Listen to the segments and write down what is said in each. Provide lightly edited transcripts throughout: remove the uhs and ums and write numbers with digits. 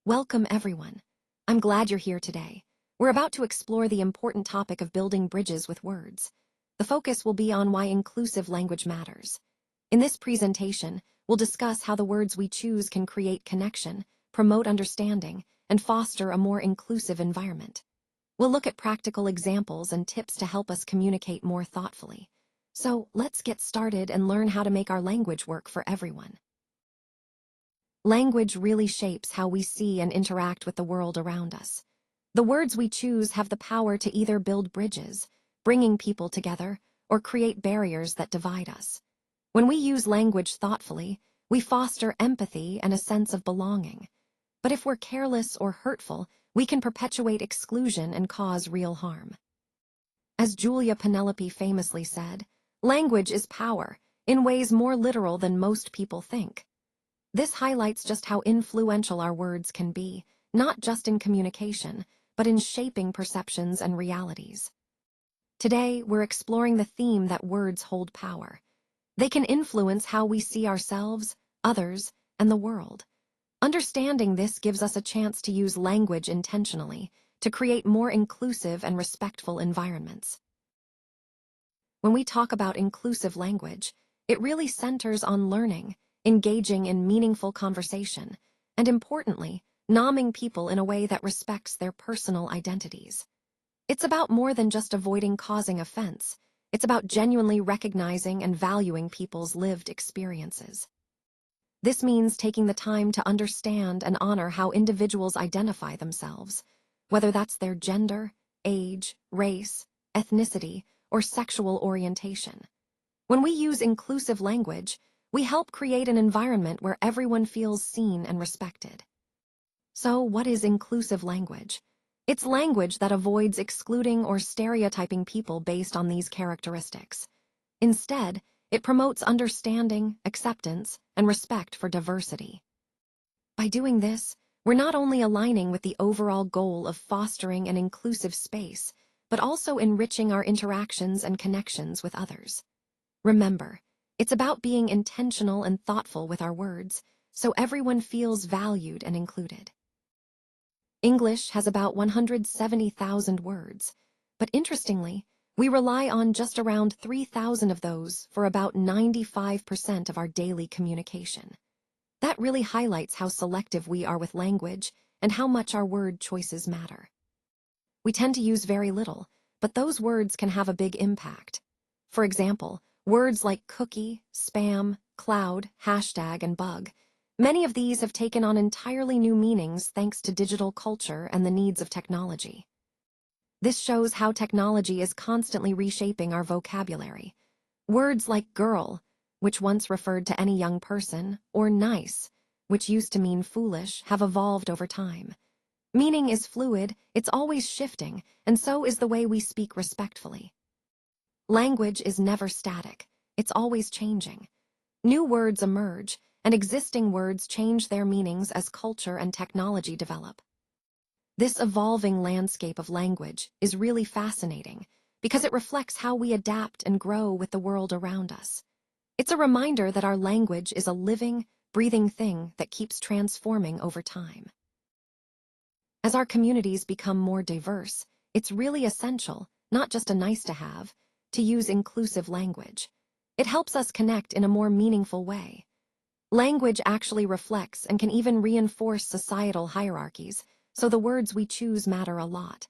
Welcome, everyone. I'm glad you're here today. We're about to explore the important topic of building bridges with words. The focus will be on why inclusive language matters. In this presentation, we'll discuss how the words we choose can create connection, promote understanding, and foster a more inclusive environment. We'll look at practical examples and tips to help us communicate more thoughtfully. So let's get started and learn how to make our language work for everyone. Language really shapes how we see and interact with the world around us. The words we choose have the power to either build bridges, bringing people together, or create barriers that divide us. When we use language thoughtfully, we foster empathy and a sense of belonging. But if we're careless or hurtful, we can perpetuate exclusion and cause real harm. As Julia Penelope famously said, "Language is power, in ways more literal than most people think." This highlights just how influential our words can be, not just in communication, but in shaping perceptions and realities. Today, we're exploring the theme that words hold power. They can influence how we see ourselves, others, and the world. Understanding this gives us a chance to use language intentionally to create more inclusive and respectful environments. When we talk about inclusive language, it really centers on learning, engaging in meaningful conversation, and importantly, naming people in a way that respects their personal identities. It's about more than just avoiding causing offense. It's about genuinely recognizing and valuing people's lived experiences. This means taking the time to understand and honor how individuals identify themselves, whether that's their gender, age, race, ethnicity, or sexual orientation. When we use inclusive language, we help create an environment where everyone feels seen and respected. So, what is inclusive language? It's language that avoids excluding or stereotyping people based on these characteristics. Instead, it promotes understanding, acceptance, and respect for diversity. By doing this, we're not only aligning with the overall goal of fostering an inclusive space, but also enriching our interactions and connections with others. Remember, it's about being intentional and thoughtful with our words, so everyone feels valued and included. English has about 170,000 words, but interestingly, we rely on just around 3,000 of those for about 95% of our daily communication. That really highlights how selective we are with language and how much our word choices matter. We tend to use very little, but those words can have a big impact. For example, words like cookie, spam, cloud, hashtag, and bug. Many of these have taken on entirely new meanings thanks to digital culture and the needs of technology. This shows how technology is constantly reshaping our vocabulary. Words like girl, which once referred to any young person, or nice, which used to mean foolish, have evolved over time. Meaning is fluid, it's always shifting, and so is the way we speak respectfully. Language is never static, it's always changing. New words emerge, and existing words change their meanings as culture and technology develop. This evolving landscape of language is really fascinating because it reflects how we adapt and grow with the world around us. It's a reminder that our language is a living, breathing thing that keeps transforming over time. As our communities become more diverse, it's really essential, not just a nice-to-have, to use inclusive language. It helps us connect in a more meaningful way. Language actually reflects and can even reinforce societal hierarchies, so the words we choose matter a lot.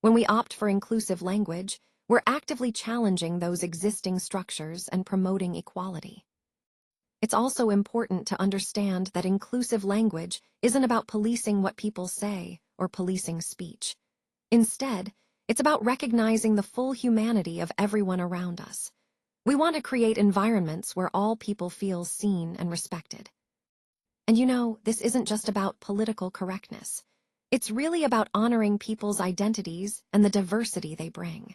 When we opt for inclusive language, we're actively challenging those existing structures and promoting equality. It's also important to understand that inclusive language isn't about policing what people say or policing speech. Instead, it's about recognizing the full humanity of everyone around us. We want to create environments where all people feel seen and respected. And this isn't just about political correctness. It's really about honoring people's identities and the diversity they bring.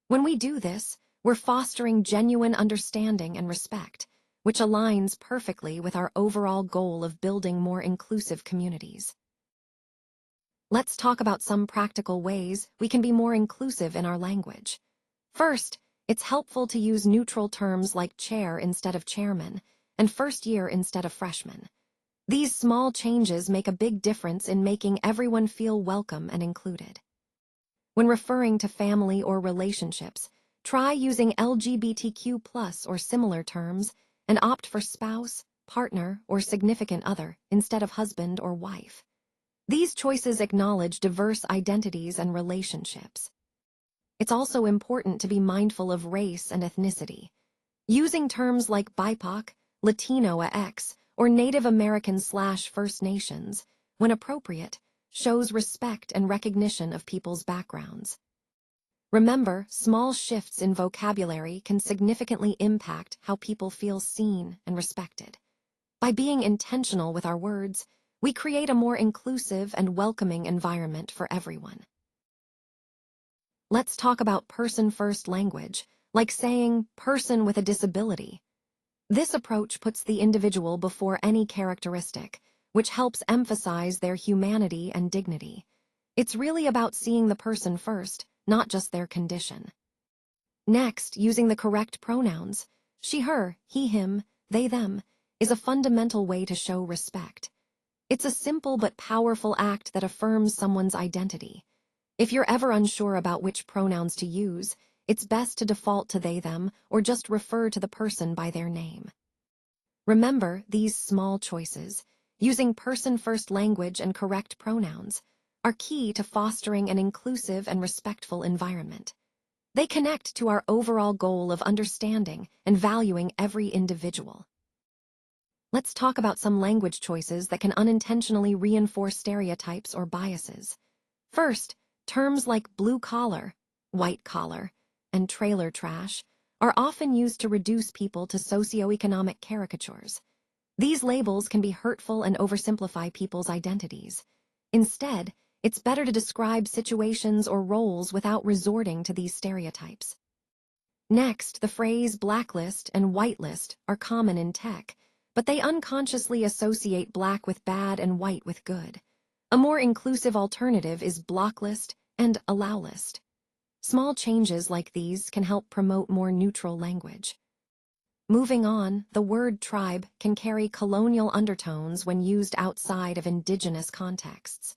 When we do this, we're fostering genuine understanding and respect, which aligns perfectly with our overall goal of building more inclusive communities. Let's talk about some practical ways we can be more inclusive in our language. First, it's helpful to use neutral terms like chair instead of chairman and first year instead of freshman. These small changes make a big difference in making everyone feel welcome and included. When referring to family or relationships, try using LGBTQ+ or similar terms and opt for spouse, partner, or significant other instead of husband or wife. These choices acknowledge diverse identities and relationships. It's also important to be mindful of race and ethnicity. Using terms like BIPOC, Latino X, or Native American/First Nations, when appropriate, shows respect and recognition of people's backgrounds. Remember, small shifts in vocabulary can significantly impact how people feel seen and respected. By being intentional with our words, we create a more inclusive and welcoming environment for everyone. Let's talk about person-first language, like saying person with a disability. This approach puts the individual before any characteristic, which helps emphasize their humanity and dignity. It's really about seeing the person first, not just their condition. Next, using the correct pronouns, she, her, he, him, they, them, is a fundamental way to show respect. It's a simple but powerful act that affirms someone's identity. If you're ever unsure about which pronouns to use, it's best to default to they, them, or just refer to the person by their name. Remember, these small choices, using person-first language and correct pronouns, are key to fostering an inclusive and respectful environment. They connect to our overall goal of understanding and valuing every individual. Let's talk about some language choices that can unintentionally reinforce stereotypes or biases. First, terms like blue collar, white collar, and trailer trash are often used to reduce people to socioeconomic caricatures. These labels can be hurtful and oversimplify people's identities. Instead, it's better to describe situations or roles without resorting to these stereotypes. Next, the phrase blacklist and whitelist are common in tech, but they unconsciously associate black with bad and white with good. A more inclusive alternative is blocklist and allowlist. Small changes like these can help promote more neutral language. Moving on, the word tribe can carry colonial undertones when used outside of indigenous contexts.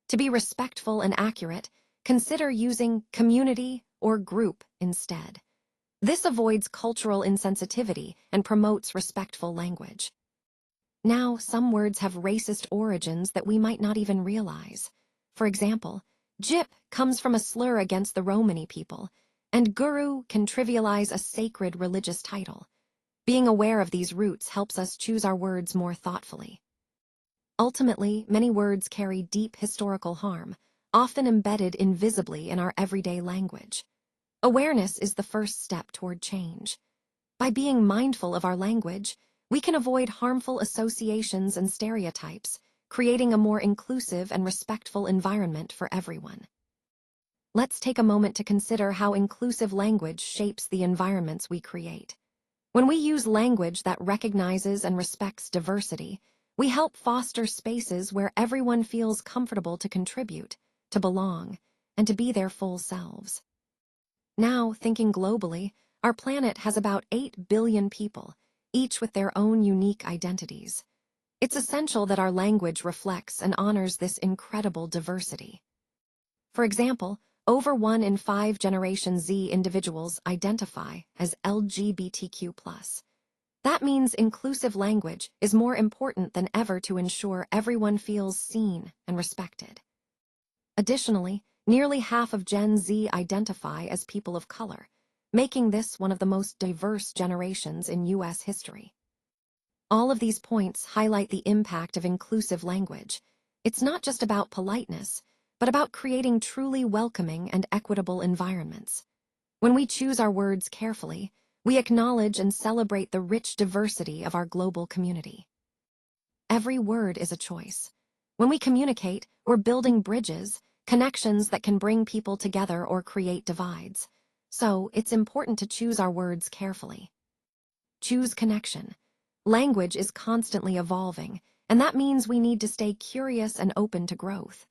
To be respectful and accurate, consider using community or group instead. This avoids cultural insensitivity and promotes respectful language. Now, some words have racist origins that we might not even realize. For example, Gyp comes from a slur against the Romani people, and Guru can trivialize a sacred religious title. Being aware of these roots helps us choose our words more thoughtfully. Ultimately, many words carry deep historical harm, often embedded invisibly in our everyday language. Awareness is the first step toward change. By being mindful of our language, we can avoid harmful associations and stereotypes, creating a more inclusive and respectful environment for everyone. Let's take a moment to consider how inclusive language shapes the environments we create. When we use language that recognizes and respects diversity, we help foster spaces where everyone feels comfortable to contribute, to belong, and to be their full selves. Now, thinking globally, our planet has about 8 billion people, each with their own unique identities. It's essential that our language reflects and honors this incredible diversity. For example, over 1 in 5 Generation Z individuals identify as LGBTQ+. That means inclusive language is more important than ever to ensure everyone feels seen and respected. Additionally, nearly half of Gen Z identify as people of color, making this one of the most diverse generations in U.S. history. All of these points highlight the impact of inclusive language. It's not just about politeness, but about creating truly welcoming and equitable environments. When we choose our words carefully, we acknowledge and celebrate the rich diversity of our global community. Every word is a choice. When we communicate, we're building bridges, connections that can bring people together or create divides. So, it's important to choose our words carefully. Choose connection. Language is constantly evolving, and that means we need to stay curious and open to growth.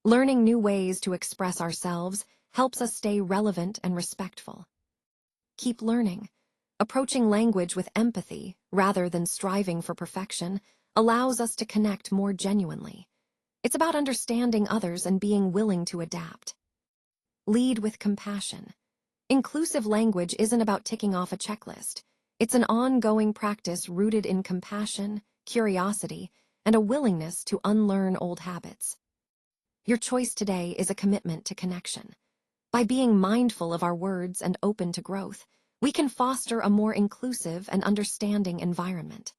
Learning new ways to express ourselves helps us stay relevant and respectful. Keep learning. Approaching language with empathy, rather than striving for perfection, allows us to connect more genuinely. It's about understanding others and being willing to adapt. Lead with compassion. Inclusive language isn't about ticking off a checklist. It's an ongoing practice rooted in compassion, curiosity, and a willingness to unlearn old habits. Your choice today is a commitment to connection. By being mindful of our words and open to growth, we can foster a more inclusive and understanding environment.